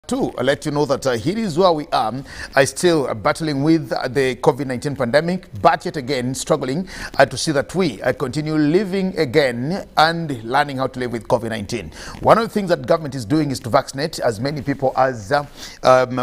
To let you know that here is where we are, still battling with the COVID-19 pandemic, but yet again struggling to see that we continue living again and learning how to live with COVID-19. One of the things that government is doing is to vaccinate as many people as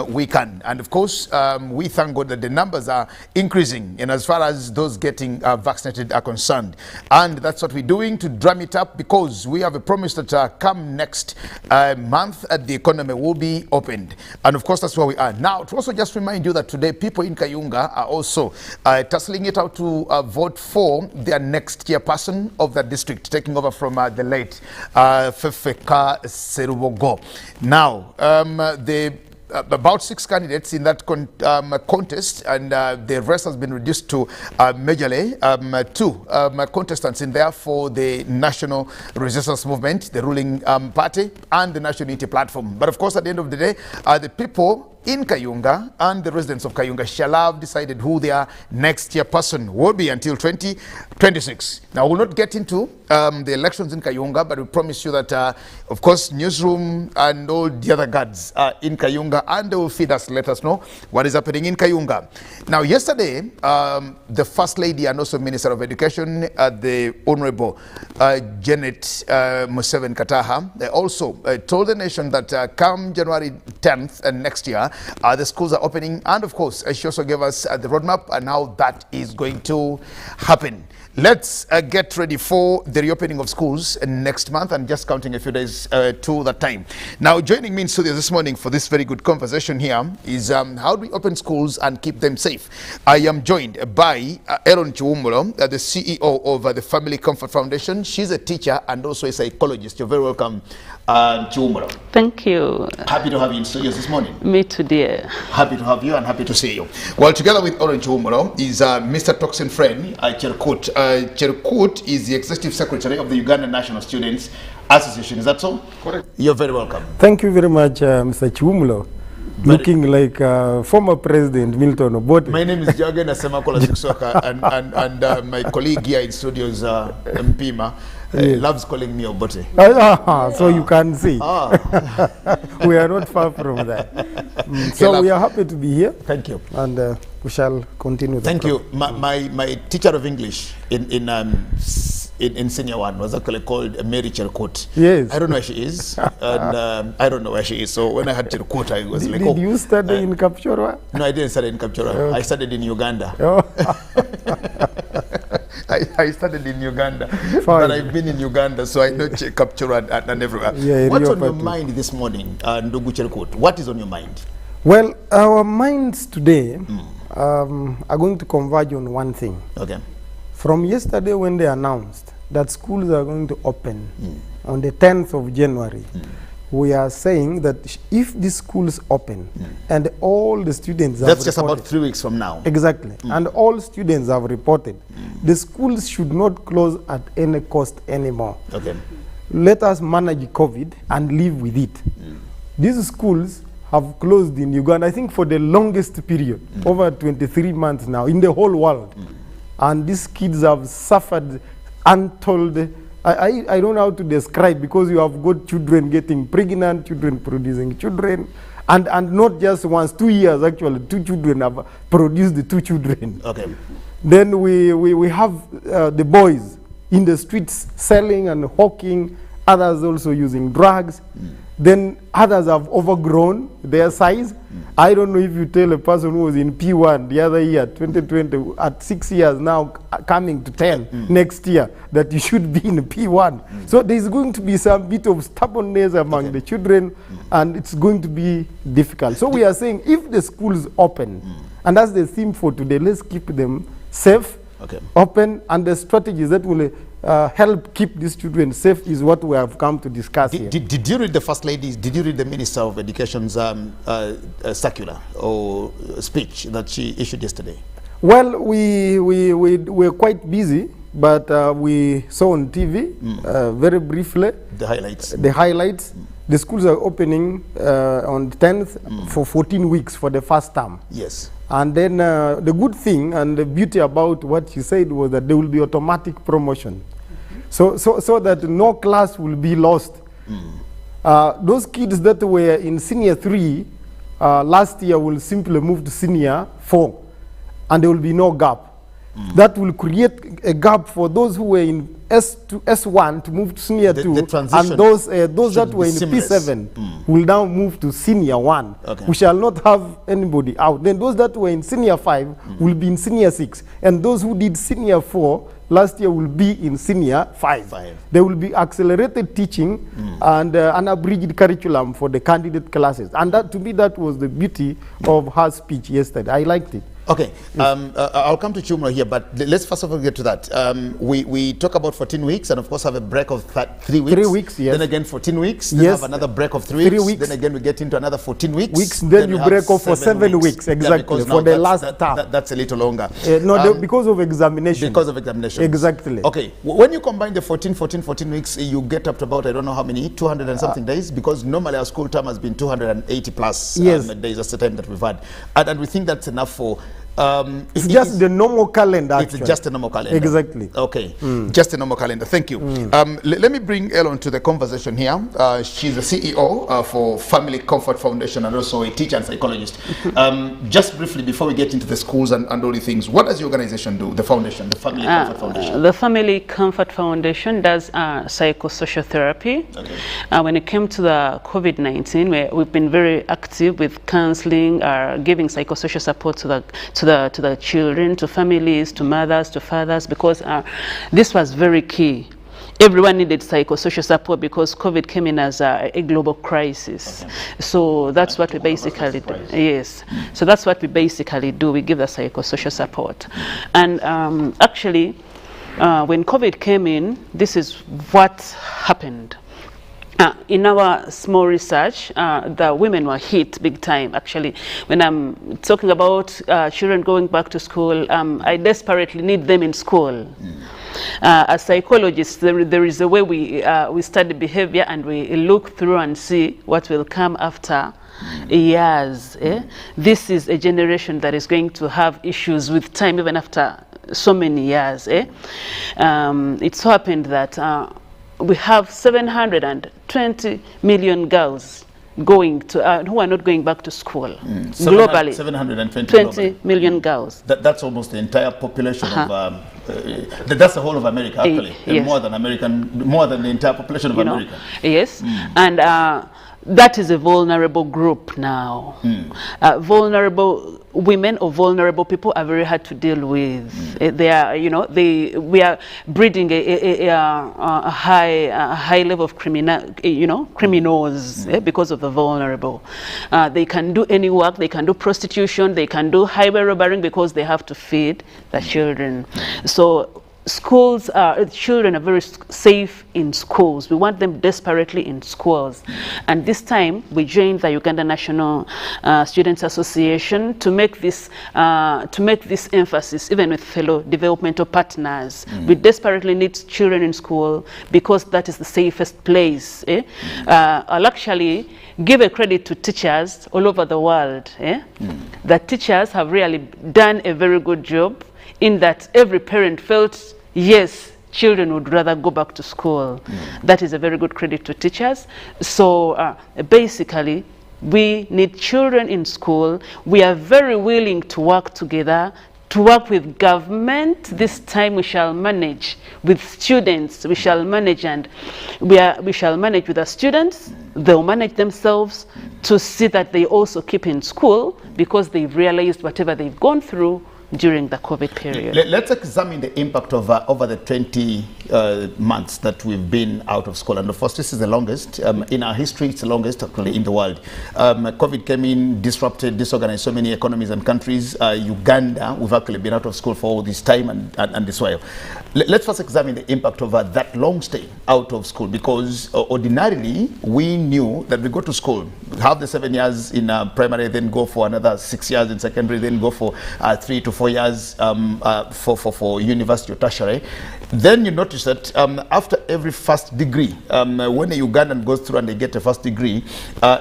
we can. And of course, we thank God that the numbers are increasing in as far as those getting vaccinated are concerned. And that's what we're doing to drum it up, because we have a promise that come next month, the economy will be opened. And of course, that's where we are. Now, to also just remind you that today, people in Kayunga are also tussling it out to vote for their next chairperson of the district, taking over from the late Fefeka Serubogo. Now, about 6 candidates in that contest, and the rest has been reduced to majorly 2 contestants in there for the National Resistance Movement, the ruling party, and the National Unity Platform. But of course, at the end of the day, the people in Kayunga and the residents of Kayunga shall have decided who their next chairperson will be until 2026. Now, we'll not get into the elections in Kayunga, but we promise you that, of course, newsroom and all the other guards are in Kayunga, and they will feed us, let us know what is happening in Kayunga. Now, yesterday, the First Lady and also Minister of Education, the Honorable Janet Museveni Kataha, they also told the nation that come January 10th and next year, the schools are opening, and of course, she also gave us the roadmap and how that is going to happen. Let's get ready for the reopening of schools next month, and just counting a few days to that time. Now, joining me in studio this morning for this very good conversation here is how do we open schools and keep them safe? I am joined by Aaron Chiwumulo, the CEO of the Family Comfort Foundation. She's a teacher and also a psychologist. You're very welcome, Chiwumulo. Thank you. Happy to have you in studio this morning. Me too, dear. Happy to have you and happy to see you. Well, together with Aaron Chiwumulo is Mr. Toxin Friend Cherkut. Cherkut is the Executive Secretary of the Uganda National Students Association. Is that so? Correct. You're very welcome. Thank you very much, Mr. Chiwumulo. Looking like former President Milton Obote. My name is Jagen Asemakola Ziksoka, and my colleague here in studios, Mpima, loves calling me Obote. So you can see. We are not far from that. So we are happy to be here. Thank you. And we shall continue. Thank you. My teacher of English in senior one was actually called Mary Cherkut. Yes. I don't know where she is, and I don't know where she is. So when I had Cherkut, I was like, did you study in Kapchorwa? No, I didn't study in Kapchorwa. Okay. I studied in Uganda. I studied in Uganda, but I've been in Uganda, so I know Kapchorwa and everywhere. Yeah, what's on your mind this morning, Ndugu Cherkut? What is on your mind? Well, our minds today are going to converge on one thing. Okay. From yesterday when they announced that schools are going to open on the 10th of January, we are saying that if the schools open and all the students have That's just about 3 weeks from now. Exactly. And all students have reported, the schools should not close at any cost anymore. Okay. Let us manage COVID and live with it. These schools have closed in Uganda, I think, for the longest period, over 23 months now, in the whole world. And these kids have suffered untold. I don't know how to describe, because you have got children getting pregnant, children producing children, and not just once, 2 years actually, 2 children have produced 2 children. Okay. Then we have the boys in the streets selling and hawking, others also using drugs. Then others have overgrown their size. I don't know if you tell a person who was in P1 the other year, 2020, at 6 years now, coming to 10 next year, that you should be in P1. So there's going to be some bit of stubbornness among the children, and it's going to be difficult. So we are saying, if the schools open, and that's the theme for today, let's keep them safe, open, and the strategies that will help keep these children safe is what we have come to discuss here. Did you read the First Lady, did you read the Minister of Education's circular or speech that she issued yesterday? Well, we were quite busy, but we saw on TV very briefly the highlights. The schools are opening on the 10th for 14 weeks for the first term. Yes. And then the good thing and the beauty about what she said was that there will be automatic promotion. So that no class will be lost. Those kids that were in senior 3 last year will simply move to senior 4, and there will be no gap. That will create a gap for those who were in S1 to move to senior 2, and those that were in P7 will now move to senior 1. Okay. We shall not have anybody out. Then those that were in senior 5 will be in senior 6, and those who did senior 4 last year will be in senior 5. There will be accelerated teaching and an abridged curriculum for the candidate classes. And that, to me, that was the beauty of her speech yesterday. I liked it. Okay, I'll come to Chumra here, but let's first of all get to that. We talk about 14 weeks and of course have a break of 3 weeks. 3 weeks, yes. Then again 14 weeks, then have another break of 3 weeks. Then again we get into another 14 weeks. Then you break off for 7 weeks, exactly, yeah, for the last term. That's a little longer. Because of examination. Because of examination. Exactly. Okay, when you combine the 14 weeks, you get up to about, I don't know how many, 200 and something days, because normally our school term has been 280 plus days. That's the time that we've had. And we think that's enough for... it's just the normal calendar. It's just a normal calendar. Exactly. Okay, just a normal calendar. Thank you. Let me bring Elon to the conversation here. She's the CEO for Family Comfort Foundation and also a teacher and psychologist. Just briefly, before we get into the schools and all the things, what does the organization do, the foundation, the Family Comfort Foundation? The Family Comfort Foundation does psychosocial therapy. Okay. When it came to the COVID-19, we've been very active with counseling, giving psychosocial support to the children, to families, to mothers, to fathers, because this was very key. Everyone needed psychosocial support because COVID came in as a global crisis. Okay. So that's what we basically do. Yes. So that's what we basically do. We give the psychosocial support. And actually, when COVID came in, this is what happened. In our small research, the women were hit big time, actually. When I'm talking about children going back to school, I desperately need them in school. As psychologists, there is a way we study behavior and we look through and see what will come after years. This is a generation that is going to have issues with time even after so many years. It so happened that we have 720 million girls going to who are not going back to school globally. 720 million girls. That's almost the entire population of. That's the whole of America, actually. Yes. More than the entire population of America. Yes, and that is a vulnerable group now. Vulnerable women or vulnerable people are very hard to deal with. They are, we are breeding a high level of criminals because of the vulnerable. They can do any work. They can do prostitution. They can do highway robbing because they have to feed the children. So schools, children are very safe in schools. We want them desperately in schools. And this time, we joined the Uganda National Students Association to make this emphasis, even with fellow developmental partners. We desperately need children in school because that is the safest place. I'll actually give a credit to teachers all over the world. The teachers have really done a very good job in that every parent felt, yes, children would rather go back to school. That is a very good credit to teachers. So basically, we need children in school. We are very willing to work together, to work with government. This time we shall manage with students. We shall manage, and we shall manage with the students. They'll manage themselves to see that they also keep in school because they've realized whatever they've gone through during the COVID period. Let's examine the impact of over the 20 months that we've been out of school. And of course, this is the longest. In our history, it's the longest actually in the world. COVID came in, disrupted, disorganized so many economies and countries. Uganda, we've actually been out of school for all this time and this while. Let's first examine the impact of that long stay out of school, because ordinarily we knew that we go to school, have the 7 years in primary, then go for another 6 years in secondary, then go for 3 to 4 years for university or tertiary. Then you notice that after every first degree, when a Ugandan goes through and they get a first degree,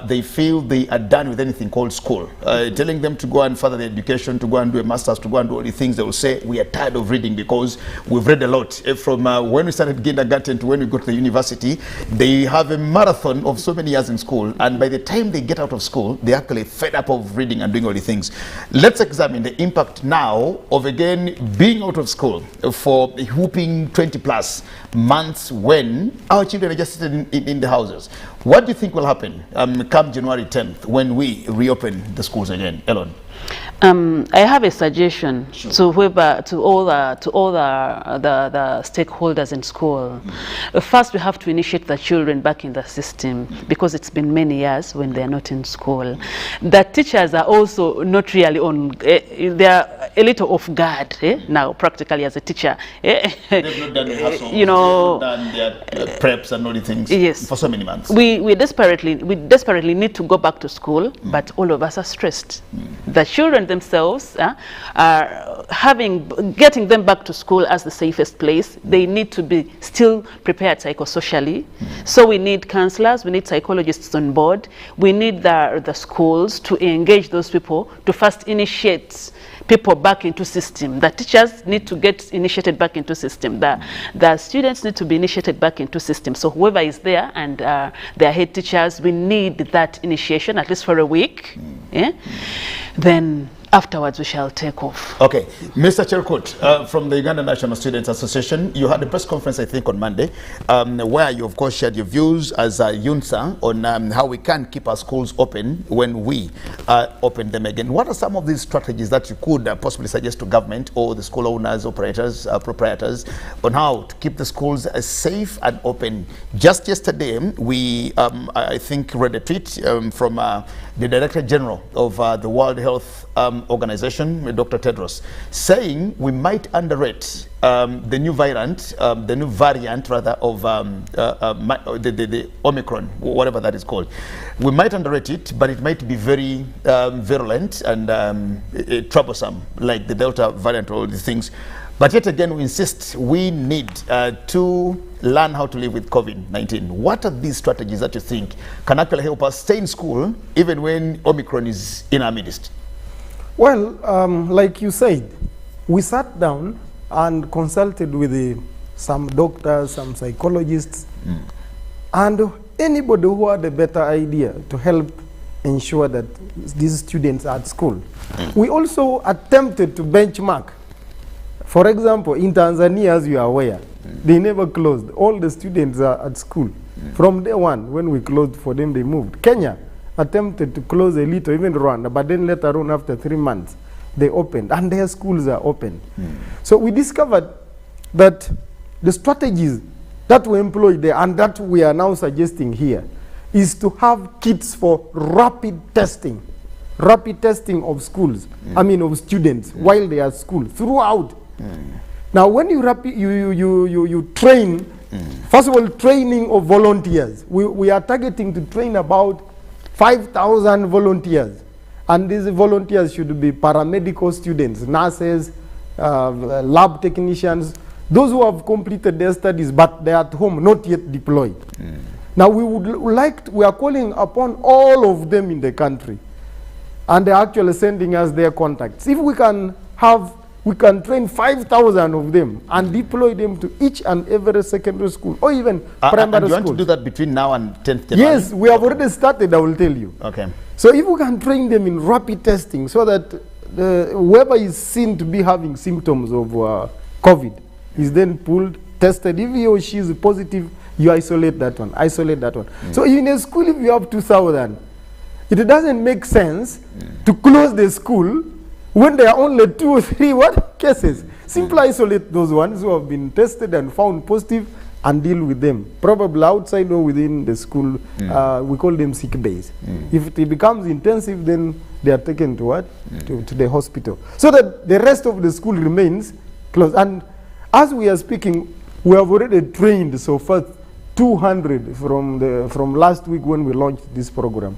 they feel they are done with anything called school. Telling them to go and further their education, to go and do a master's, to go and do all the things, they will say, we are tired of reading because we've read a lot. From when we started kindergarten to when we go to the university, they have a marathon of so many years in school, and by the time they get out of school, they're actually fed up of reading and doing all the things. Let's examine the impact now of, again, being out of school for a whooping 20 plus months when our children are just sitting in the houses. What do you think will happen come January 10th when we reopen the schools again? Elon? I have a suggestion to whoever, to all the stakeholders in school. First, we have to initiate the children back in the system because it's been many years when they are not in school. The teachers are also not really on. They are a little off guard now, practically as a teacher. They've not done rehearsals, you know, they've not done their preps and all the things. Yes. For so many months. We desperately need to go back to school, but all of us are stressed. The children themselves are getting them back to school as the safest place. They need to be still prepared psychosocially. So we need counselors, we need psychologists on board. We need the schools to engage those people to first initiate people back into system. The teachers need to get initiated back into system. The students need to be initiated back into system. So whoever is there and their head teachers, we need that initiation at least for a week. Then afterwards we shall take off. Okay, Mr. Cherkut, from the Uganda National Students Association, you had a press conference, I think, on Monday, where you, of course, shared your views as a UNSA on how we can keep our schools open when we open them again. What are some of these strategies that you could possibly suggest to government or the school owners, operators, proprietors, on how to keep the schools safe and open? Just yesterday, we, I think, read a tweet from the Director General of the World Health Organization, Dr. Tedros, saying we might underrate the new variant of the Omicron, whatever that is called. We might underrate it, but it might be very virulent and troublesome, like the Delta variant or all these things. But yet again, we insist we need to learn how to live with COVID-19. What are these strategies that you think can actually help us stay in school even when Omicron is in our midst? Well, like you said, we sat down and consulted with some doctors, some psychologists, and anybody who had a better idea to help ensure that these students are at school. We also attempted to benchmark. For example, in Tanzania, as you are aware, they never closed. All the students are at school. From day one, when we closed for them, they moved. Kenya attempted to close a little, even Rwanda, but then later on, after 3 months, they opened, and their schools are open. So we discovered that the strategies that we employed there and that we are now suggesting here is to have kits for rapid testing of schools, of students while they are at school, throughout. Now, when you train, first of all, training of volunteers. We are targeting to train about 5,000 volunteers. And these volunteers should be paramedical students, nurses, lab technicians, those who have completed their studies, but they're at home, not yet deployed. Now, we are calling upon all of them in the country, and they're actually sending us their contacts. If we can train 5,000 of them and deploy them to each and every secondary school or even primary school. And you want to do that between now and 10th January? Yes, we have already started, I will tell you. Okay. So if we can train them in rapid testing so that whoever is seen to be having symptoms of COVID is then pulled, tested. If he or she is positive, you isolate that one, So in a school, if you have 2,000, it doesn't make sense to close the school when there are only 2 or 3 cases. Simply isolate those ones who have been tested and found positive and deal with them. Probably outside or within the school, we call them sick bays. If it becomes intensive, then they are taken to what? To the hospital. So that the rest of the school remains closed. And as we are speaking, we have already trained so far 200 from last week when we launched this program.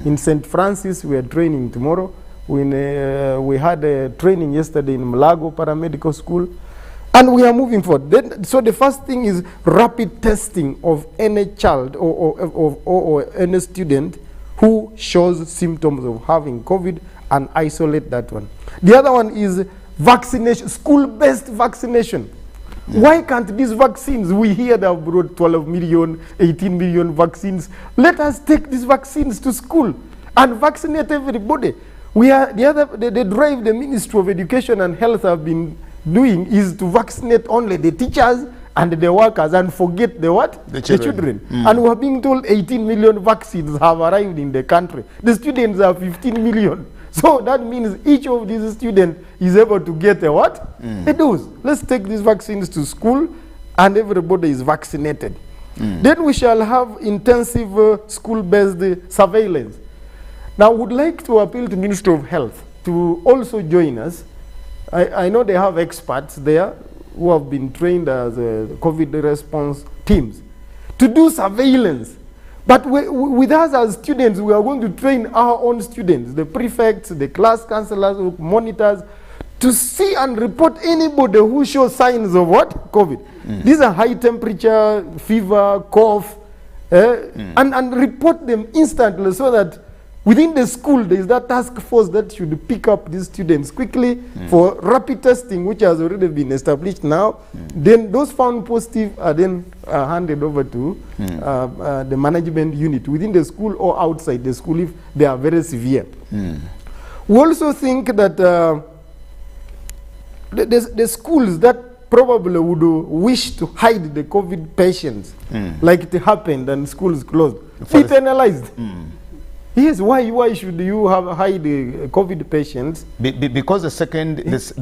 In St. Francis, we are training tomorrow. We had a training yesterday in Mlago Paramedical School. And we are moving forward. Then, so the first thing is rapid testing of any child or any student who shows symptoms of having COVID and isolate that one. The other one is vaccination, school-based vaccination. Why can't these vaccines, we hear they have brought 12 million, 18 million vaccines. Let us take these vaccines to school and vaccinate everybody. The drive the Ministry of Education and Health have been doing is to vaccinate only the teachers and the workers and forget the what? The children. And we are being told 18 million vaccines have arrived in the country. The students are 15 million. So that means each of these students is able to get a what? A dose. Let's take these vaccines to school and everybody is vaccinated. Then we shall have intensive school-based surveillance. Now, I would like to appeal to Ministry of Health to also join us. I know they have experts there who have been trained as COVID response teams to do surveillance. But with us as students, we are going to train our own students, the prefects, the class counselors, monitors, to see and report anybody who shows signs of what? COVID. These are high temperature, fever, cough, and report them instantly so that within the school, there is that task force that should pick up these students quickly for rapid testing, which has already been established now. Then those found positive are then handed over to the management unit within the school or outside the school if they are very severe. We also think that the schools that probably would wish to hide the COVID patients, like it happened and schools closed, be penalized. Yes, why should you hide the COVID patients? Because the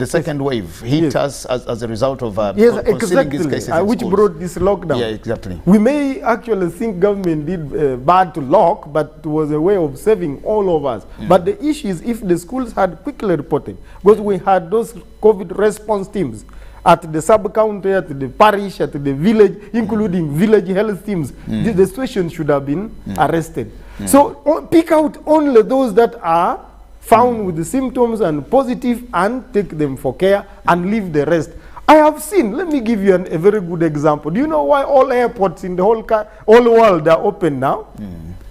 second wave hit us as a result of exactly, these cases which brought this lockdown. Yeah, exactly. We may actually think government did bad to lock, but it was a way of saving all of us. But the issue is if the schools had quickly reported, because we had those COVID response teams at the sub-county, at the parish, at the village, including village health teams, the situation should have been arrested. So pick out only those that are found with the symptoms and positive and take them for care and leave the rest. I have seen, let me give you a very good example. Do you know why all airports in the whole world are open now?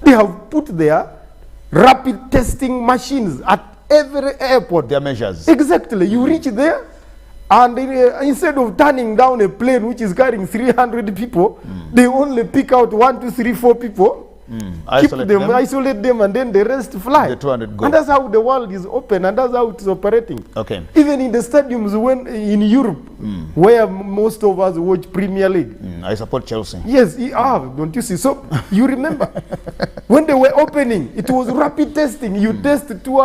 They have put their rapid testing machines at every airport. Their measures. Exactly. You reach there and instead of turning down a plane which is carrying 300 people, they only pick out 1, 2, 3, 4 people. Isolate them, and then the rest fly. The 200 go. And that's how the world is open, and that's how it's operating. Okay. Even in the stadiums in Europe, where most of us watch Premier League. I support Chelsea. Yes, don't you see? So you remember when they were opening, it was rapid testing. You test 2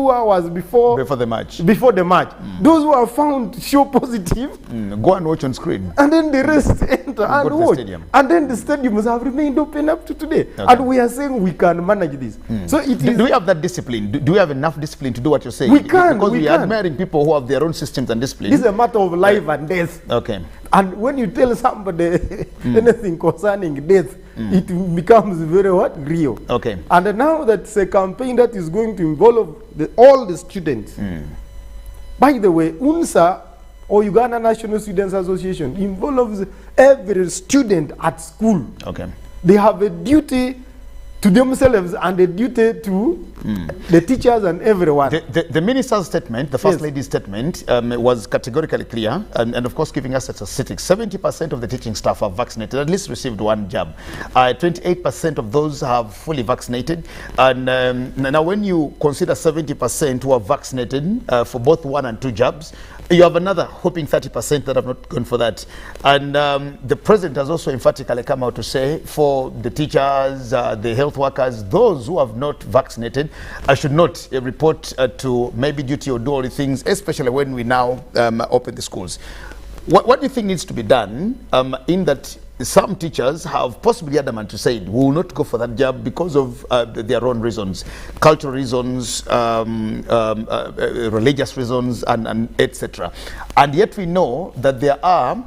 hours before the match. Before the match, those who are found show positive. Go and watch on screen. And then the rest enter and watch. And then the stadiums have remained open up to today. Okay. And we are saying we can manage this. So it is. Do we have that discipline? Do we have enough discipline to do what you're saying? We can. Because we are admiring people who have their own systems and discipline. It's a matter of life and death. Okay. And when you tell somebody anything concerning death, it becomes very real. Okay. And now that's a campaign that is going to involve all the students. By the way, UNSA, or Uganda National Students Association, involves every student at school. Okay. They have a duty to themselves and a duty to the teachers and everyone. The minister's statement, the First Lady's statement, was categorically clear and of course giving us statistics. 70% of the teaching staff are vaccinated, at least received 1 jab. 28% of those have fully vaccinated. And now when you consider 70% who are vaccinated for both 1 and 2 jabs, you have another hoping 30% that have not gone for that. And the president has also emphatically come out to say for the teachers, the health workers, those who have not vaccinated, should not report to maybe duty or do all the things, especially when we now open the schools. What do you think needs to be done in that some teachers have possibly adamant to say we will not go for that job because of their own reasons, cultural reasons, religious reasons, and etc. And yet we know that there are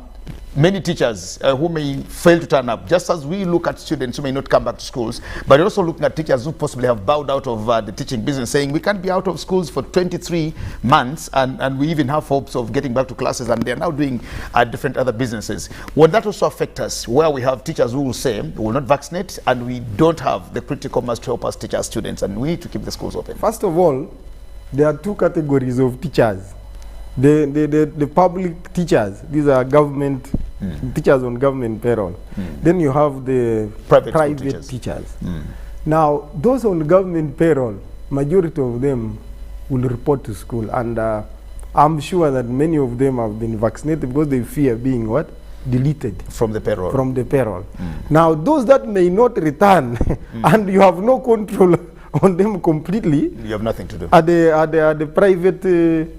many teachers who may fail to turn up, just as we look at students who may not come back to schools, but also looking at teachers who possibly have bowed out of the teaching business, saying we can't be out of schools for 23 months, and we even have hopes of getting back to classes, and they're now doing different other businesses. Would that also affect us, where we have teachers who will say we will not vaccinate, and we don't have the critical mass to help us teach our students, and we need to keep the schools open? First of all, there are two categories of teachers. The public teachers, these are government teachers on government payroll. Then you have the private teachers. Now, those on government payroll, majority of them will report to school, and I'm sure that many of them have been vaccinated because they fear being what? Deleted. From the payroll. From the payroll. Now, those that may not return and you have no control on them completely. You have nothing to do. Are the private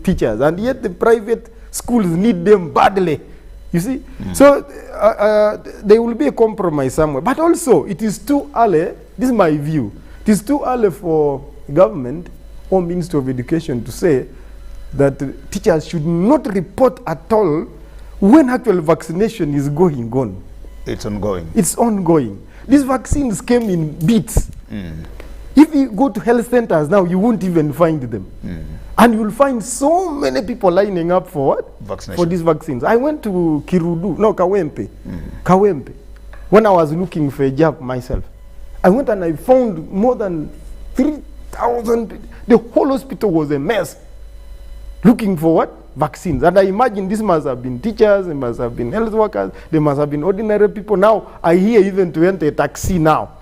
teachers, and yet the private schools need them badly. You see, so there will be a compromise somewhere. But also, it is too early. This is my view. It is too early for government or Minister of Education to say that teachers should not report at all when actual vaccination is going on. It's ongoing. It's ongoing. These vaccines came in bits. If you go to health centers now, you won't even find them. And you'll find so many people lining up for what? Vaccination. For these vaccines. I went to Kawempe. Kawempe. When I was looking for a job myself, I went and I found more than 3,000. The whole hospital was a mess. Looking for what? Vaccines. And I imagine this must have been teachers, it must have been health workers, they must have been ordinary people. Now, I hear even to enter a taxi now.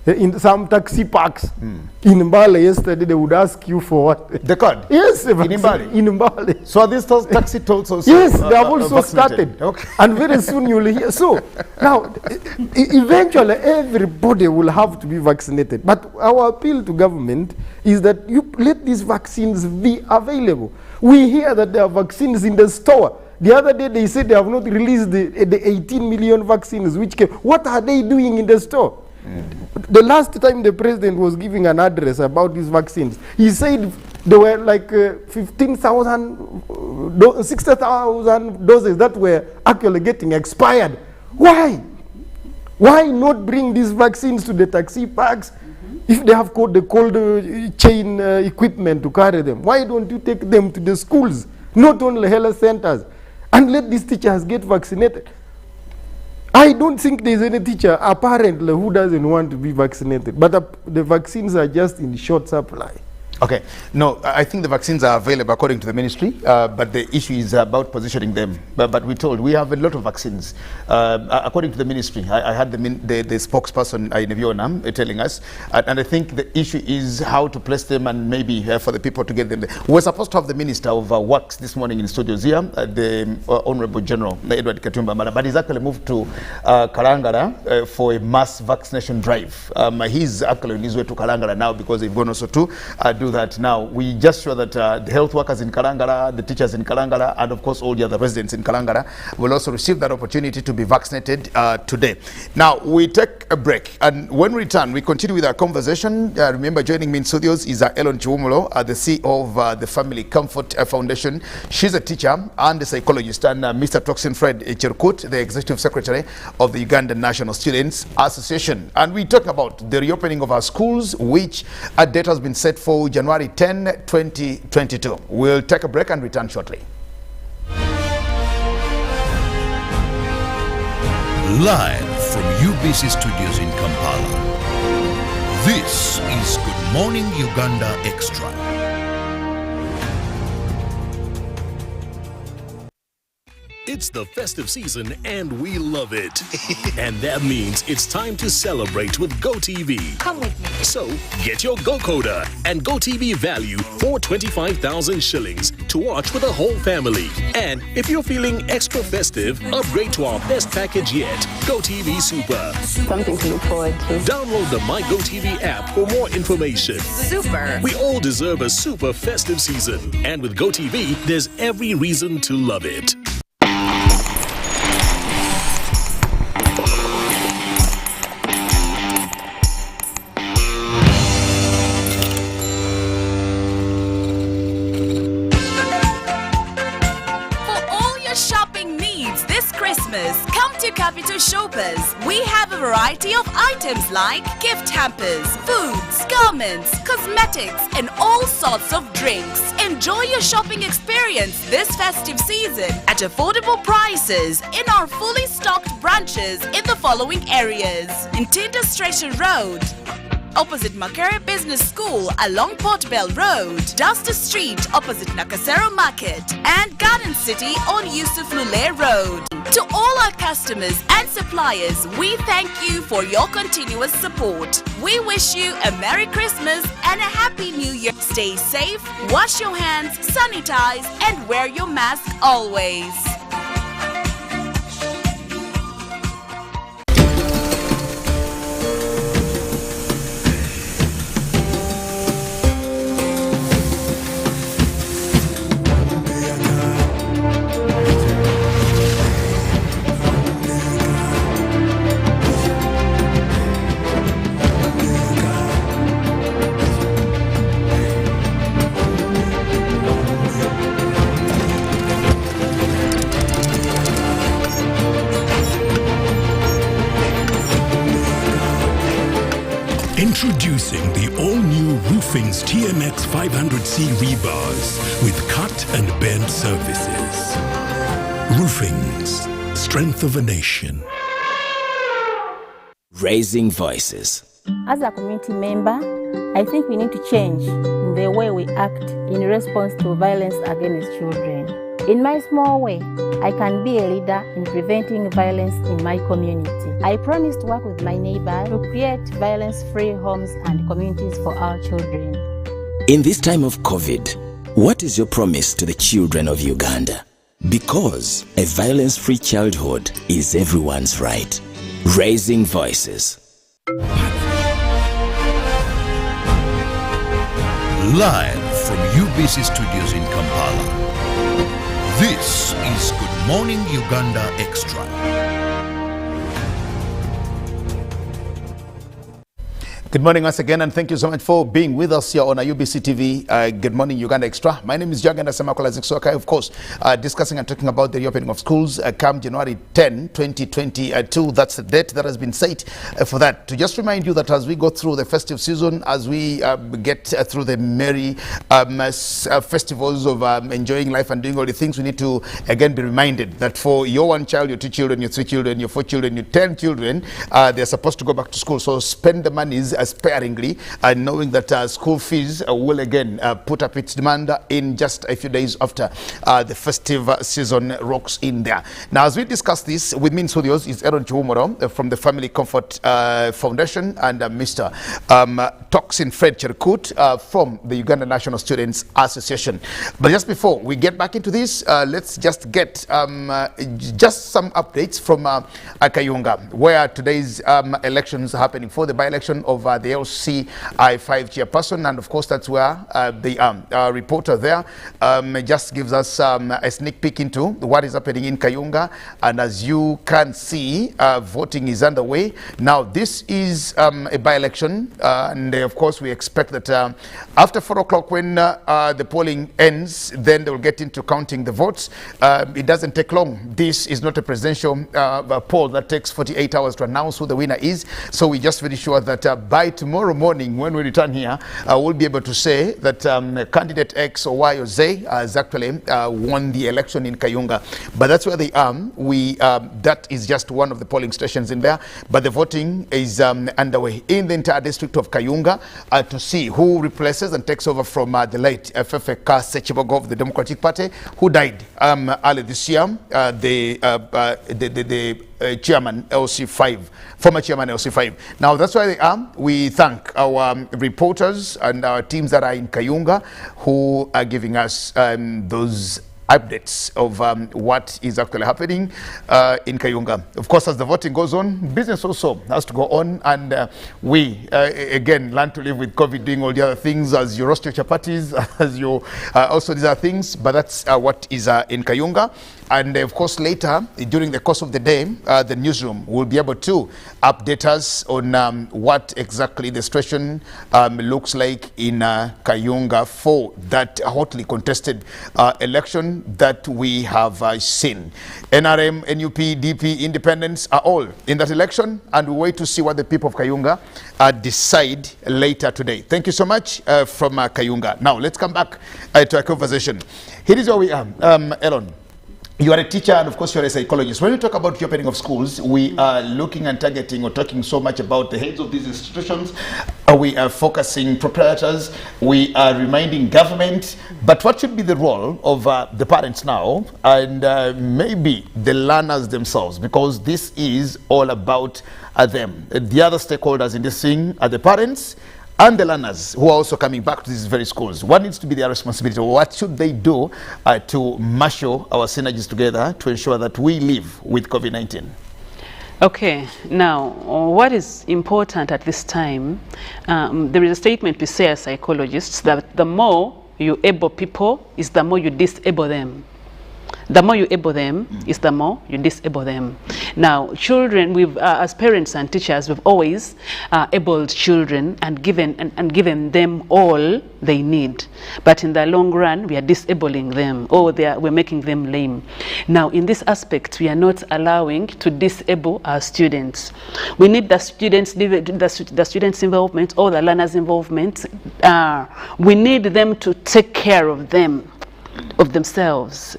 In some taxi parks in Mbale yesterday, they would ask you for what? The card? Yes, in Mbale. In Mbale. So these taxi tolls also? Yes, they have also vaccinated. started. Okay. And very soon you'll hear. So now, eventually, everybody will have to be vaccinated. But our appeal to government is that you let these vaccines be available. We hear that there are vaccines in the store. The other day they said they have not released the 18 million vaccines which came. What are they doing in the store? The last time the president was giving an address about these vaccines, he said there were like 15,000, 60,000 doses that were actually getting expired. Why? Why not bring these vaccines to the taxi parks? If they have the cold chain equipment to carry them, why don't you take them to the schools, not only health centers, and let these teachers get vaccinated? I don't think there's any teacher apparently who doesn't want to be vaccinated, but the vaccines are just in short supply. Okay. No, I think the vaccines are available according to the ministry, but the issue is about positioning them. But we're told we have a lot of vaccines. According to the ministry, I had the spokesperson in Viona telling us, and I think the issue is how to place them and maybe for the people to get them there. We're supposed to have the Minister of Works this morning in studios here, the Honorable General Edward Katumba Mara, but he's actually moved to Kalangala for a mass vaccination drive. He's actually on his way to Kalangala now because they've gone also to do that now. We just show that the health workers in Kalangala, the teachers in Kalangala, and of course all the other residents in Kalangala will also receive that opportunity to be vaccinated today. Now we take a break, and when we return, we continue with our conversation. Remember, joining me in studios is Ellen Chiwumulo, the CEO of the Family Comfort Foundation. She's a teacher and a psychologist, and Mr. Toxin Fred Cherkut, the Executive Secretary of the Ugandan National Students Association. And we talk about the reopening of our schools, which a date has been set for January 10, 2022. We'll take a break and return shortly. Live from UBC Studios in Kampala, this is Good Morning Uganda Extra. It's the festive season and we love it. And that means it's time to celebrate with GoTV. Come with me. So get your GoCoder and GoTV value for 25,000 shillings to watch with the whole family. And if you're feeling extra festive, upgrade to our best package yet, GoTV Super. Something to look forward to. Download the My GoTV app for more information. Super. We all deserve a super festive season. And with GoTV, there's every reason to love it. Christmas, capital shoppers, we have a variety of items like gift hampers, foods, garments, cosmetics, and all sorts of drinks. Enjoy your shopping experience this festive season at affordable prices in our fully stocked branches in the following areas: in Tinda Station Road, opposite Makere Business School along Port Bell Road, Duster Street opposite Nakasero Market, and Garden City on Yusuf Lule Road. To all our customers and suppliers, we thank you for your continuous support. We wish you a Merry Christmas and a Happy New Year. Stay safe, wash your hands, sanitize, and wear your mask always. Introducing the all-new Roofing's TMX 500C rebars with cut and bend surfaces. Roofing's, strength of a nation. Raising voices. As a community member, I think we need to change in the way we act in response to violence against children. In my small way, I can be a leader in preventing violence in my community. I promise to work with my neighbors to create violence-free homes and communities for our children. In this time of COVID, what is your promise to the children of Uganda? Because a violence-free childhood is everyone's right. Raising voices. Live from UBC Studios in Kampala. This is Good Morning Uganda Extra. Good morning once again, and thank you so much for being with us here on UBC TV. Good Morning Uganda Extra. My name is Jaganda Samakola Ziksoka, of course, discussing and talking about the reopening of schools come January 10, 2022. That's the date that has been set for that. To just remind you that as we go through the festive season, as we get through the merry festivals of enjoying life and doing all the things, we need to again be reminded that for your one child, your two children, your three children, your four children, your 10 children, they're supposed to go back to school. So spend the monies sparingly, knowing that school fees will again put up its demand in just a few days after the festive season rocks in there. Now, as we discuss this, with me in studios is Aaron Chiwumoro from the Family Comfort Foundation and Mr. Toxin Fred Cherkut from the Uganda National Students Association. But just before we get back into this, let's just get just some updates from Kayunga, where today's elections are happening for the by-election of the LCI 5 chairperson, and of course that's where the reporter there just gives us a sneak peek into what is happening in Kayunga. And as you can see, voting is underway. Now this is a by-election, and of course we expect that after 4 o'clock when the polling ends, then they will get into counting the votes. It doesn't take long. This is not a presidential poll that takes 48 hours to announce who the winner is, so we're just very sure that by tomorrow morning when we return here, we'll be able to say that candidate X or Y or Z has actually won the election in Kayunga. But that's where they are. That is just one of the polling stations in there, but the voting is underway in the entire district of Kayunga to see who replaces and takes over from the late Fefeka Sechibogo of the Democratic Party, who died early this year, the chairman LC5, former chairman LC5. Now that's why they are. We thank our reporters and our teams that are in Kayunga who are giving us those updates of what is actually happening in Kayunga. Of course, as the voting goes on, business also has to go on, and we again learn to live with COVID, doing all the other things as you roast your chapatis, as you also these are things, but that's what is in Kayunga. And of course later during the course of the day, the newsroom will be able to update us on what exactly the situation looks like in Kayunga for that hotly contested election situation that we have seen. NRM, NUP, DP, independents are all in that election, and we wait to see what the people of Kayunga decide later today. Thank you so much from Kayunga. Now, let's come back to our conversation. Here is where we are. Elon, you are a teacher, and of course you are a psychologist. When we talk about the opening of schools, we are looking and targeting or talking so much about the heads of these institutions. We are focusing proprietors. We are reminding government. But what should be the role of the parents now, and maybe the learners themselves? Because this is all about them. The other stakeholders in this thing are the parents and the learners who are also coming back to these very schools. What needs to be their responsibility? What should they do to marshal our synergies together to ensure that we live with COVID-19? Okay, now what is important at this time, there is a statement we say as psychologists that the more you able people is the more you disable them. The more you able them is the more you disable them. Now, children, as parents and teachers, we've always abled children and given them all they need. But in the long run, we are disabling them, or we're making them lame. Now, in this aspect, we are not allowing to disable our students. We need the students' involvement, or the learners' involvement. We need them to take care of themselves.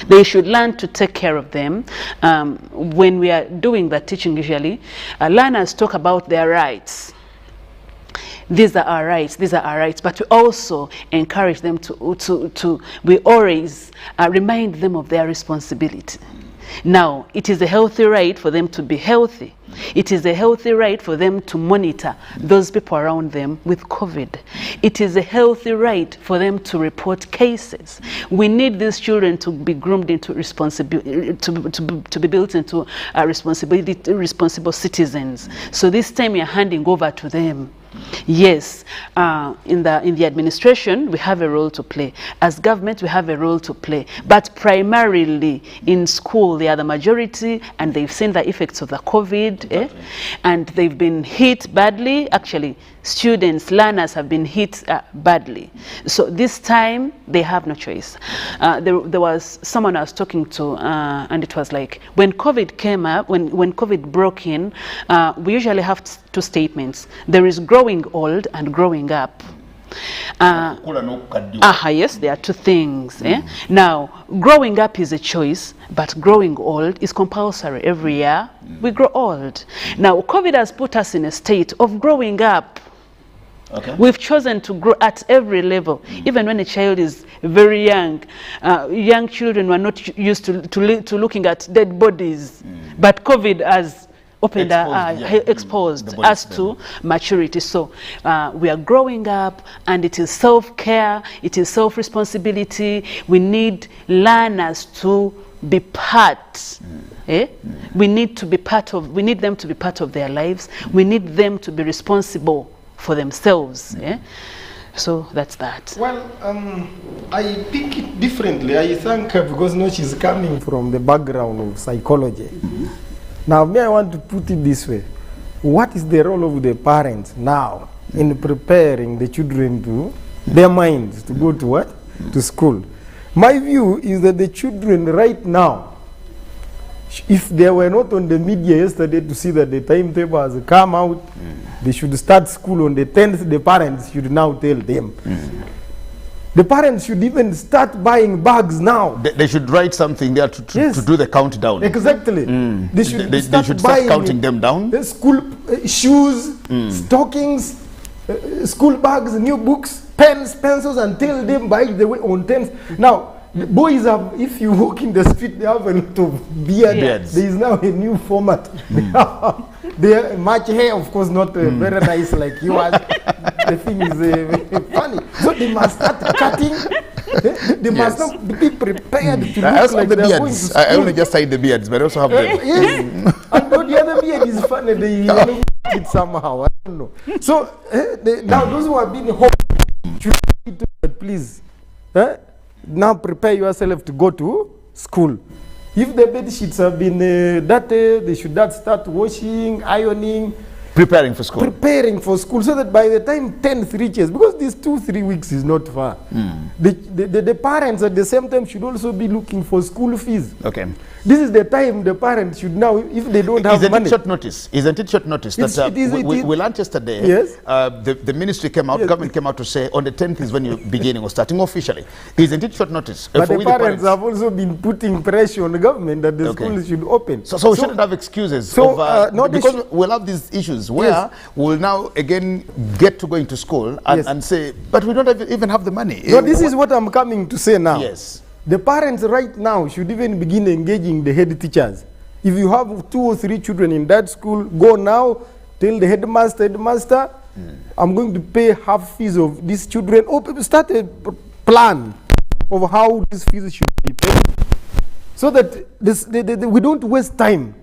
They should learn to take care of them. When we are doing the teaching, usually learners talk about their rights. These are our rights, but we also encourage them we always remind them of their responsibility. Now, it is a healthy right for them to be healthy. It is a healthy right for them to monitor those people around them with COVID. It is a healthy right for them to report cases. We need these children to be groomed into responsibility, to be built into responsible citizens. So this time we are handing over to them. Yes, in the administration, we have a role to play. As government, we have a role to play. But primarily in school, they are the majority, and they've seen the effects of the COVID, and they've been hit badly. Actually, students, learners have been hit badly. So this time, they have no choice. There was someone I was talking to, and it was like, when COVID came up, when COVID broke in, we usually have two statements. There is growing old and growing up. Yes, there are two things. Now, growing up is a choice, but growing old is compulsory. Every year, we grow old. Now, COVID has put us in a state of growing up. Okay. We've chosen to grow at every level. Even when a child is very young, young children were not used to looking at dead bodies, but COVID has opened exposed us to maturity. So we are growing up, and it is self-care, it is self-responsibility. We need learners to be part. We need them to be part of their lives. We need them to be responsible for themselves. So that's that. Well, I think it differently. I think because now she's coming from the background of psychology. Now, I want to put it this way. What is the role of the parents now in preparing the children to their minds to go to what? To school. My view is that the children right now, if they were not on the media yesterday to see that the timetable has come out, they should start school on the 10th, the parents should now tell them. The parents should even start buying bags now. They should write something there to do the countdown. Exactly. They should start counting them down. The school shoes, stockings, school bags, new books, pens, pencils, and tell them by the way on 10th. Now, the boys have, if you walk in the street, they have a lot of beards. There is now a new format. They are much hair, of course, not very nice like yours. The thing is funny. So they must start cutting. They must not be prepared to look like the beards. I only just hide the beards, but I also have them. Yes. And the other beard is funny. They it somehow. I don't know. So now those who have been home, please. Now prepare yourself to go to school. If the bed sheets have been dirty, they should start washing, ironing. Preparing for school. Preparing for school, so that by the time 10th reaches, because these 2-3 weeks is not far, the parents at the same time should also be looking for school fees. Okay. This is the time the parents should now, if they don't have money. Isn't it short notice? We learned yesterday, yes. The ministry came out, government came out to say on the 10th is when you're beginning or starting officially. Isn't it short notice? But the parents have also been putting pressure on the government that the schools should open. So we shouldn't have excuses. Because we'll have these issues where we'll now again get to going to school and say, but we don't even have the money. No, this is what I'm coming to say now. Yes. The parents right now should even begin engaging the head teachers. If you have 2 or 3 children in that school, go now, tell the headmaster, I'm going to pay half fees of these children. Or start a plan of how these fees should be paid, so that we don't waste time.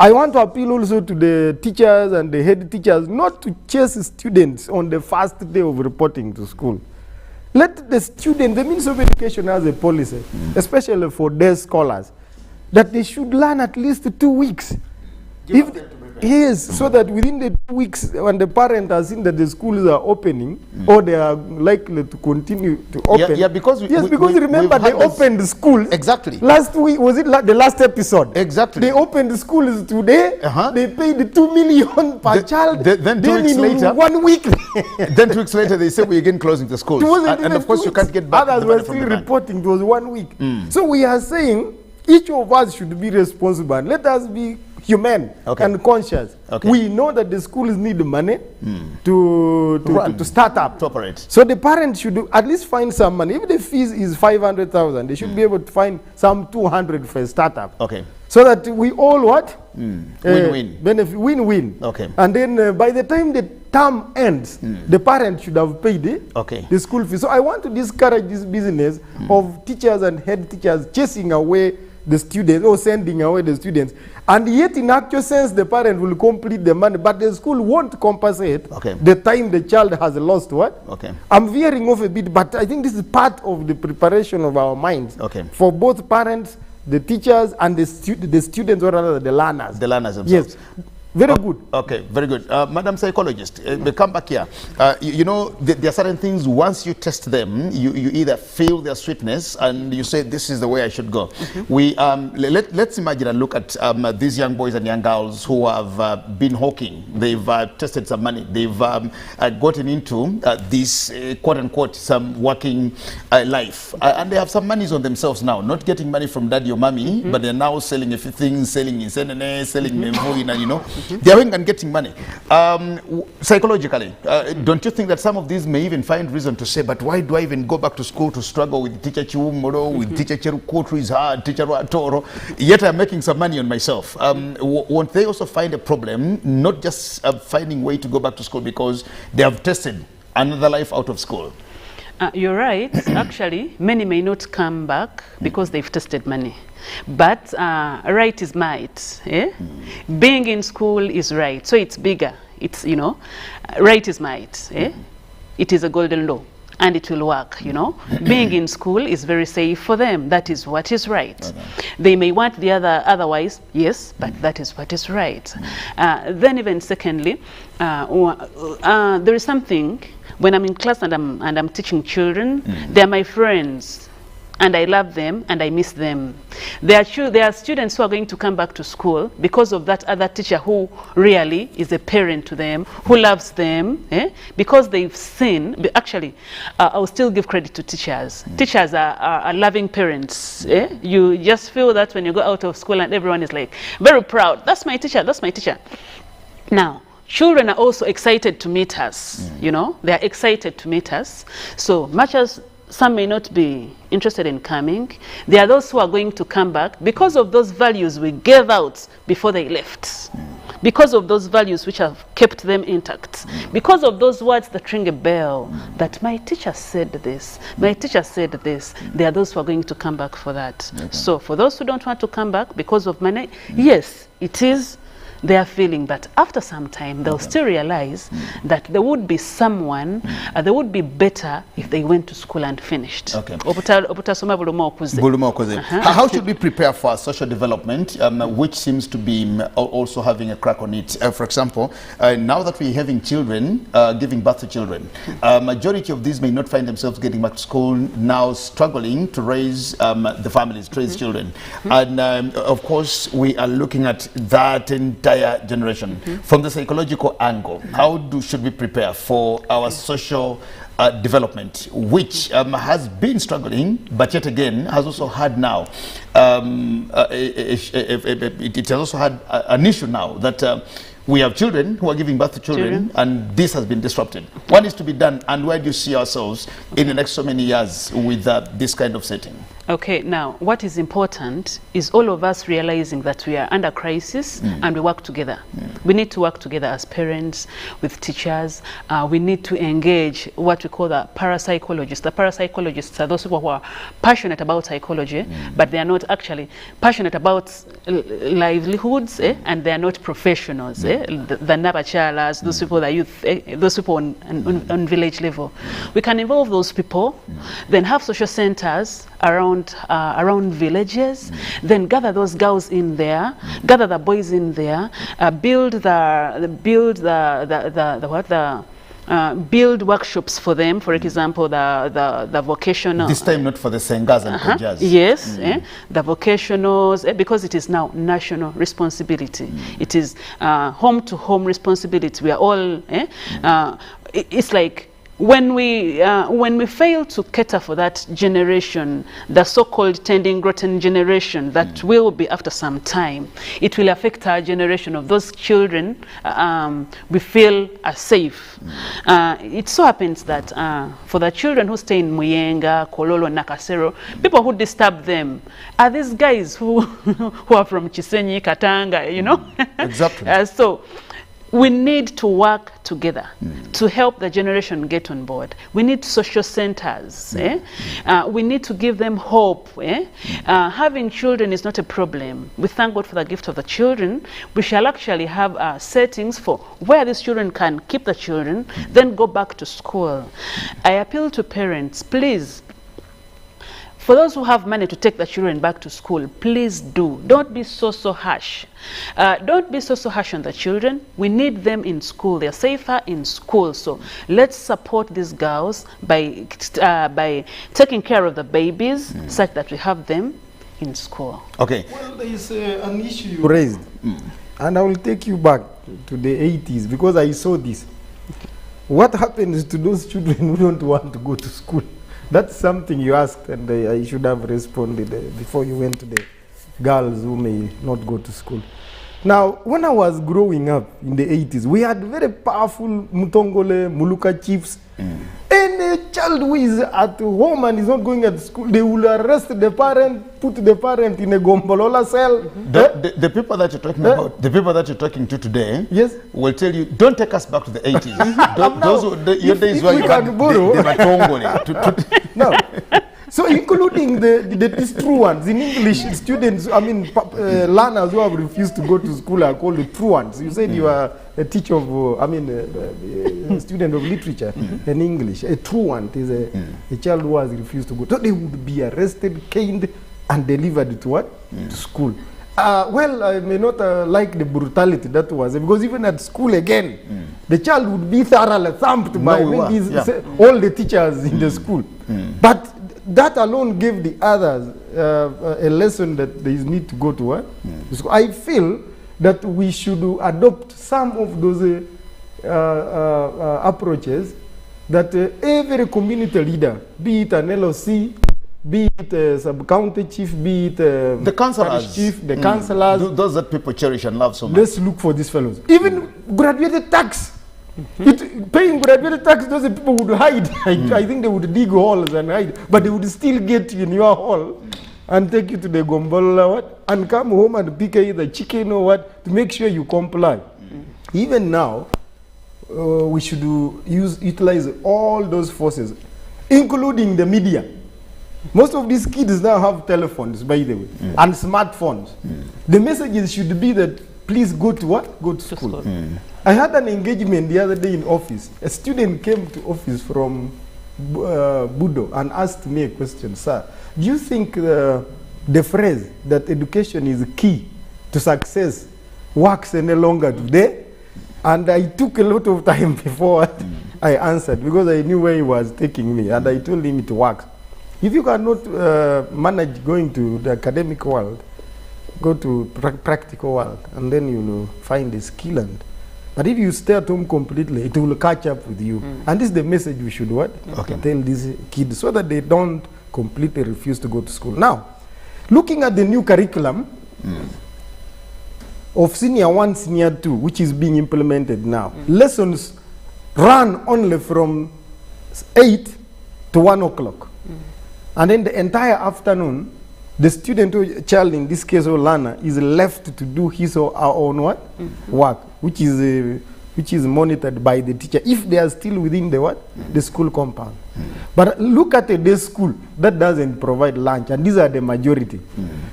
I want to appeal also to the teachers and the head teachers not to chase students on the first day of reporting to school. Let the student, the Ministry of Education has a policy, especially for day scholars, that they should learn at least 2 weeks. Yes, so that within the 2 weeks, when the parent has seen that the schools are opening, or they are likely to continue to open. Because remember they opened the schools. Exactly. Last week, was it the last episode? Exactly. They opened the schools today. They paid 2 million per child. Then 2 weeks later, 1 week. Then 2 weeks later, they say we're again closing the schools. And of course, you can't get back. Others were still reporting it was 1 week. So we are saying each of us should be responsible. And let us be humane and conscious. We know that the schools need money to start up, to operate. So the parents should at least find some money. If the fees is 500,000, they should be able to find some 200 for a startup. Okay. So that we all win-win. Benefit, win-win. Okay. And then by the time the term ends, the parents should have paid the school fees. So I want to discourage this business of teachers and head teachers chasing away the students or sending away the students. And yet, in actual sense, the parent will complete the money, but the school won't compensate the time the child has lost what? I'm veering off a bit, but I think this is part of the preparation of our minds for both parents, the teachers, and the students, or rather the learners. The learners themselves. Yes. Very good. Okay, very good. Madam Psychologist, we come back here. You know, there are certain things, once you test them, you either feel their sweetness and you say, this is the way I should go. Let's imagine and look at these young boys and young girls who have been hawking. They've tested some money. They've gotten into this, quote-unquote, some working life. And they have some monies on themselves now, not getting money from daddy or mommy, but they're now selling a few things, selling insenene, selling memvoin, and you know, they're going and getting money. Psychologically, don't you think that some of these may even find reason to say, but why do I even go back to school to struggle with teacher Chiumoro, with teacher Cherukotu is hard, teacher Toro, yet I'm making some money on myself. Won't they also find a problem, not just finding way to go back to school because they have tested another life out of school? You're right. Actually, many may not come back because they've tested money. But right is might. Being in school is right. So it's bigger. It's, you know, right is might. It is a golden law. And it will work, you know. Being in school is very safe for them. That is what is right. They may want the otherwise, yes, but that is what is right. Then even secondly, there is something, when I'm in class and I'm teaching children, they're my friends. And I love them and I miss them. There are students who are going to come back to school because of that other teacher who really is a parent to them, who loves them, because they've seen. Actually, I'll still give credit to teachers. Teachers are loving parents. You just feel that when you go out of school and everyone is like, very proud. That's my teacher, that's my teacher. Now, children are also excited to meet us, you know. They're excited to meet us. So much as some may not be interested in coming, there are those who are going to come back because of those values we gave out before they left. Because of those values which have kept them intact. Because of those words that ring a bell, that my teacher said this, my teacher said this, there are those who are going to come back for that. So for those who don't want to come back because of money, yes, it is they are feeling that after some time they'll still realize that there would be someone, they would be better if they went to school and finished. Okay. How should we prepare for social development, which seems to be also having a crack on it? For example, now that we're having children, giving birth to children, majority of these may not find themselves getting back to school, now struggling to raise the families, to raise children. And of course, we are looking at that entire generation. From the psychological angle, how should we prepare for our social development, which has been struggling, but yet again has also had now, it has also had an issue now that we have children who are giving birth to children, and this has been disrupted. What is to be done, and where do you see ourselves in the next so many years with this kind of setting? Okay, now what is important is all of us realizing that we are under crisis and we work together. We need to work together as parents, with teachers. We need to engage what we call the parapsychologists. The parapsychologists are those people who are passionate about psychology, but they are not actually passionate about livelihoods, and they are not professionals. The nabachalas, those people, the youth, those people on village level. We can involve those people, then have social centers around villages, then gather those girls in there, gather the boys in there, build workshops for them. For example, the vocational. This time not for the singers and kojas. Yes, the vocationals, because it is now national responsibility. It is home-to-home responsibility. We are all. It's like. When we fail to cater for that generation, the so-called tending rotten generation that will be after some time, it will affect our generation of those children we feel are safe. It so happens that for the children who stay in Muyenga, Kololo, Nakasero, people who disturb them are these guys who are from Chisenyi, Katanga, you know? Exactly. So we need to work together to help the generation get on board. We need social centers. We need to give them hope. Having children is not a problem. We thank God for the gift of the children. We shall actually have settings for where these children can keep the children, then go back to school. I appeal to parents, please, for those who have money to take the children back to school, please do. Don't be so harsh. Don't be so harsh on the children. We need them in school. They're safer in school. So let's support these girls by taking care of the babies such that we have them in school. Okay. Well, there is an issue you raised, and I will take you back to the 80s because I saw this. What happens to those children who don't want to go to school? That's something you asked, and I should have responded before you went to the girls who may not go to school. Now, when I was growing up in the 80s, we had very powerful Mutongole, Muluka chiefs. Any child who is at home and is not going at school, they will arrest the parent, put the parent in a gombolola cell. The people that you're talking about, the people that you're talking to today, will tell you, don't take us back to the 80s. Your days where you had the Matongole. No. So including these true ones, in English, students, I mean, learners who have refused to go to school are called the true ones. You said you are a teacher of, a student of literature in English. A true one is a child who has refused to go. So they would be arrested, caned, and delivered to what? To school. Well, I may not like the brutality that was, because even at school again, the child would be thoroughly thumped by all the teachers in the school. But that alone gave the others a lesson that they need to go to what? So I feel that we should adopt some of those approaches that every community leader, be it an LOC, be it a sub-county chief, be it the councillors, chief, the councillors. Those that people cherish and love so much. Let's look for these fellows. Even graduated tax. Paying graduated tax, those people would hide. I think they would dig holes and hide, but they would still get you in your hall and take you to the gombola and come home and pick either chicken or what to make sure you comply. Even now, we should utilize all those forces, including the media. Most of these kids now have telephones, by the way, and smartphones. The messages should be that please go to what? Go to school. I had an engagement the other day in office. A student came to office from Budo and asked me a question. Sir, do you think the phrase that education is key to success works any longer today? And I took a lot of time before I answered, because I knew where he was taking me, and I told him it works. If you cannot manage going to the academic world, go to practical world, and then you will find a skill. But if you stay at home completely, it will catch up with you. And this is the message we should what? Tell these kids, so that they don't completely refuse to go to school. Now, looking at the new curriculum of Senior 1, Senior 2, which is being implemented now, lessons run only from 8 to 1 o'clock. And then the entire afternoon, the student or child, in this case or learner, is left to do his or her own what? Work, which is monitored by the teacher, if they are still within the what? The school compound. But look at a day school that doesn't provide lunch, and these are the majority.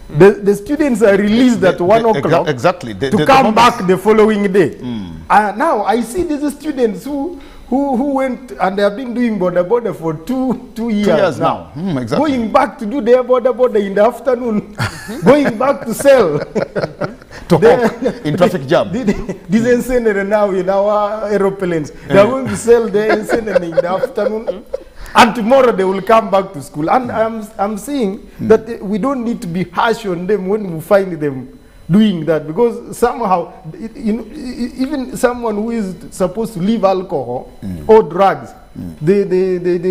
The students are released at 1 o'clock to come back the following day. Now I see these students who went and they have been doing border for two years now. Going back to do their border in the afternoon, going back to sell. To hawk in traffic jam. This incendiary now in our aeroplanes, they are going to sell their incendiary in the afternoon, and tomorrow they will come back to school. And I'm saying that we don't need to be harsh on them when we find them doing that, because somehow, even someone who is supposed to leave alcohol or drugs, they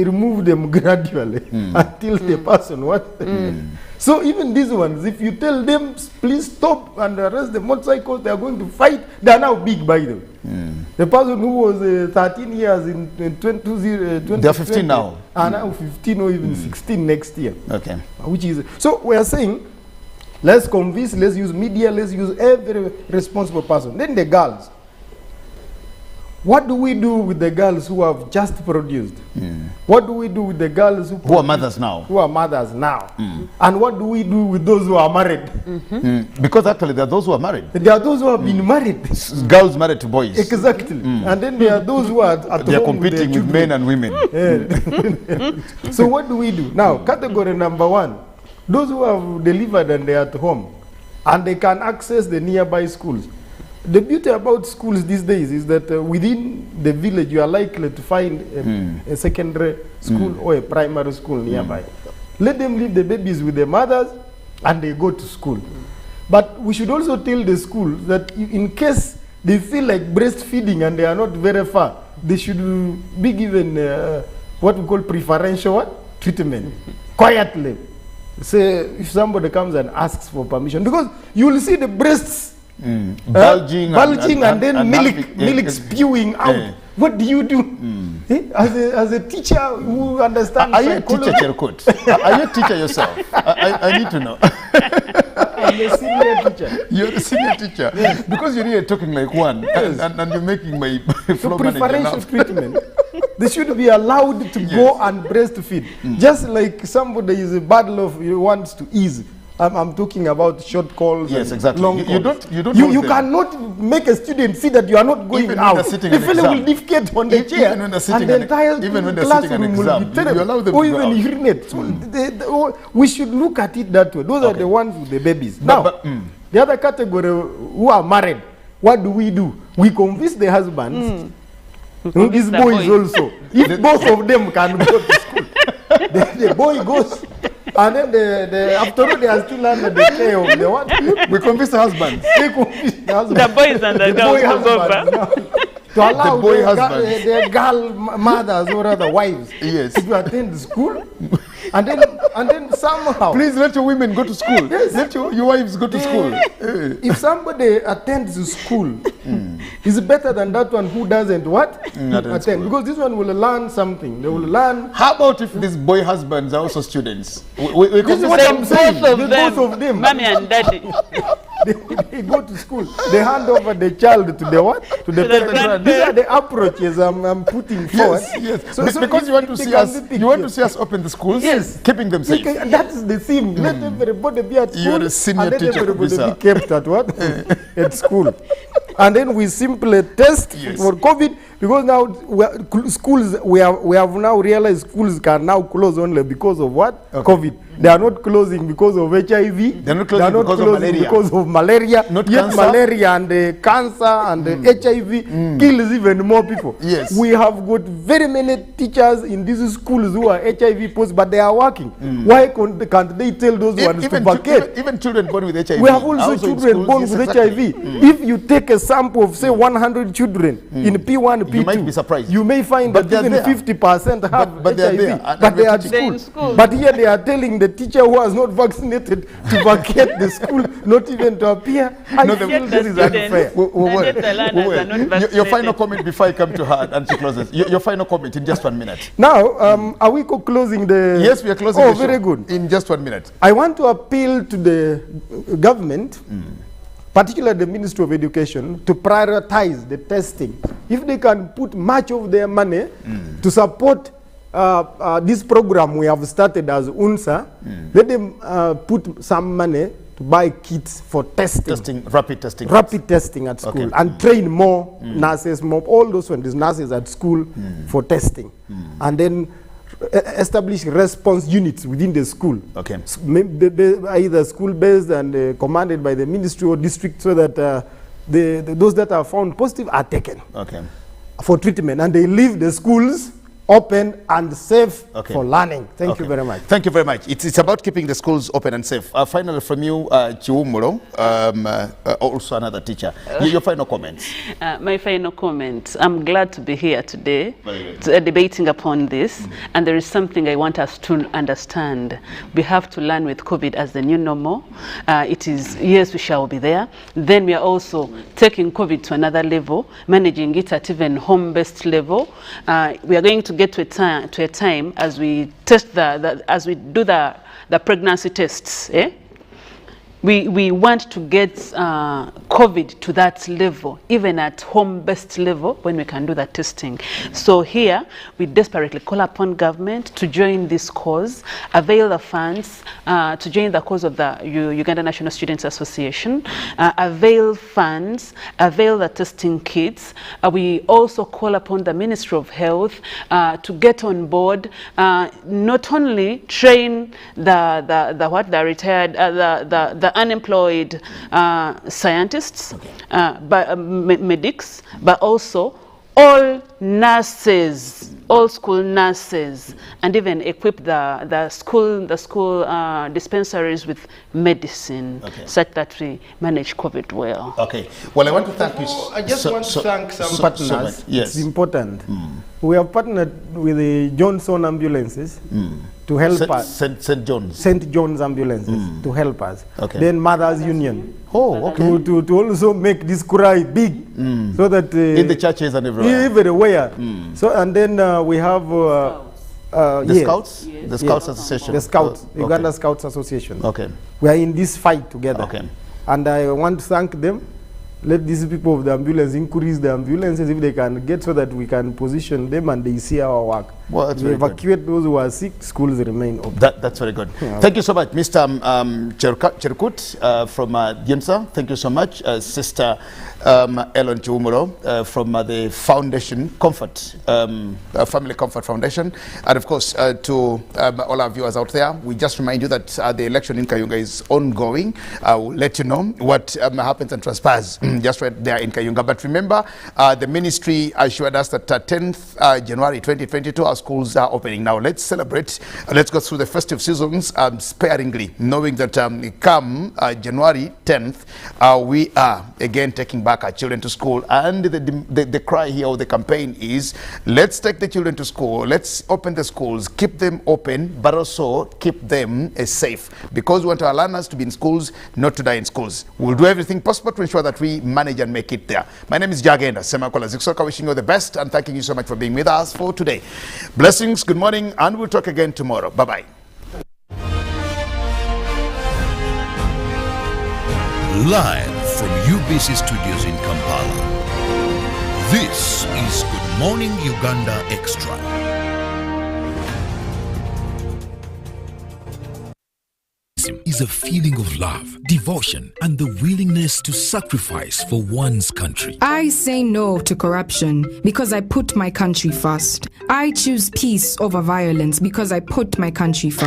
remove them gradually until the person what. So even these ones, if you tell them please stop and arrest the motorcycles, they are going to fight. They are now big by them. The person who was 13 years in 2020, they are 15 now. Are now 15 or even 16 next year. Okay. Which is, so we are saying, let's convince, let's use media, let's use every responsible person. Then the girls. What do we do with the girls who have just produced? What do we do with the girls who are mothers now? Who are mothers now. And what do we do with those who are married? Because actually there are those who are married. There are those who have been married. Girls married to boys. Exactly. And then there are those who are at they are home competing with men and women. So what do we do? Now, category number 1. Those who have delivered and they are at home, and they can access the nearby schools. The beauty about schools these days is that within the village you are likely to find a secondary school or a primary school nearby. Let them leave the babies with their mothers and they go to school. But we should also tell the school that in case they feel like breastfeeding and they are not very far, they should be given what we call preferential treatment, quietly. Say if somebody comes and asks for permission, because you will see the breasts bulging and then milk spewing out. What do you do? As a teacher who understands Are you a teacher, Cherkut? Are you a teacher yourself? I need to know. I'm a senior teacher. You're a senior teacher. Because you're really talking like one, and you're making my floor manager preferential treatment. They should be allowed to go and breastfeed. Just like somebody is a battle of wants to ease. I'm talking about short calls. Yes, exactly. Long calls. You cannot make a student see that you are not going even out. The fellow will defecate on the chair, and the entire classroom will be terrible, or even urinate. So we should look at it that way. Those are the ones with the babies. Now, the other category who are married, what do? We convince the husbands. These boys also. If both of them can go to school, the boy goes. And then after all, they are still under the care of the what? We convince the husbands. The boys and the girls to go back. To allow their girl mothers or other wives to attend school. And then somehow, please let your women go to school. Let your wives go to school. If somebody attends school, is better than that one who doesn't what? Attend. Because this one will learn something. They will learn. How about if these boy husbands are also students? This is what I'm saying. Both of them. Mommy and daddy. they go to school. They hand over the child to the what? To the parent. These are the approaches I'm putting forward. Yes. So Because you want to see us, open the schools, keeping them safe. And that is the theme. Let everybody be at school. You're a senior and let teacher, everybody officer. be kept at what? At school. And then we simply test for COVID, because now we have now realized schools can now close only because of what? COVID. They are not closing because of HIV. They're not closing because of malaria. Not Yet cancer. malaria and cancer and HIV kills even more people. Yes. We have got very many teachers in these schools who are HIV positive, but they are working. Why can't they tell those ones to vacate? Even children born with HIV. We have also children born with HIV. If you take a sample of say 100 children in P1, P2, you might be surprised. You may find that even 50% have but they are HIV, there, but they are at in school. school. But here they are telling the teacher who has not vaccinated to vacate the school, not even to appear. I No, feel the this is students- unfair. And yet the learners are not Your vaccinated. final comment before I come to her and she closes. Your final comment in just 1 minute. Now, are we closing the... Yes, we are closing Oh, the show very good. in just 1 minute. I want to appeal to the government, particularly the Ministry of Education, to prioritize the testing. If they can put much of their money to support this program we have started as UNSA, let them put some money to buy kits for testing. Rapid testing. Rapid testing at school, and train more nurses, more all those nurses at school for testing, and then establish response units within the school. Okay. Either school-based and commanded by the ministry or district, so that those that are found positive are taken for treatment, and they leave the schools open and safe for learning. Thank you very much. Thank you very much. It's about keeping the schools open and safe. Finally, from you, Chiumuro, also another teacher. Your final comments. My final comment. I'm glad to be here today debating upon this. And there is something I want us to understand. We have to learn with COVID as the new normal. It is, yes, we shall be there. Then we are also taking COVID to another level, managing it at even home-based level. We are going to get to a time as we test as we do the pregnancy tests. We want to get COVID to that level, even at home-based level, when we can do that testing. So here, we desperately call upon government to join this cause, avail the funds to join the cause of the Uganda National Students Association, avail funds, avail the testing kits. We also call upon the Ministry of Health to get on board, not only train the retired, the unemployed scientists, but medics, but also all nurses, all school nurses, and even equip the school dispensaries with medicine, such that we manage COVID well. Okay. Well, I want to thank you. I just want to thank some partners. Yes. It's important. We have partnered with the Johnson ambulances to help us. St. John's. St. John's ambulances to help us. Okay. Then Mothers Union. Oh, okay. To also make this cry big, so that in the churches and everywhere. Everywhere. So, and then we have the Scouts, the Scouts Association, the Scouts, Uganda Scouts Association. Okay. We are in this fight together. Okay. And I want to thank them. Let these people of the ambulance increase the ambulances if they can get, so that we can position them and they see our work. Well, that's we very evacuate good. those who are sick, schools remain open. That's very good. Yeah. Thank you so much, Mr. Cherkut from DIEMSA. Thank you so much. Sister Ellen Chiumuro from the Foundation, Comfort, Family Comfort Foundation. And of course, to all our viewers out there, we just remind you that the election in Kayunga is ongoing. I will let you know what happens and transpires just right there in Kayunga. But remember, the ministry assured us that 10th January 2022, our schools are opening. Now, let's celebrate. Let's go through the festive seasons sparingly, knowing that come January 10th, we are again taking back our children to school. And the cry here, or the campaign is, let's take the children to school. Let's open the schools, keep them open, but also keep them safe. Because we want our learners to be in schools, not to die in schools. We'll do everything possible to ensure that we manage and make it there. My name is Jagenda Semakola Ziksoka, wishing you the best and thanking you so much for being with us for today. Blessings, good morning, and we'll talk again tomorrow. Bye-bye. Live from UBC Studios in Kampala. This is Good Morning Uganda Extra. Is a feeling of love, devotion, and the willingness to sacrifice for one's country. I say no to corruption because I put my country first. I choose peace over violence because I put my country first.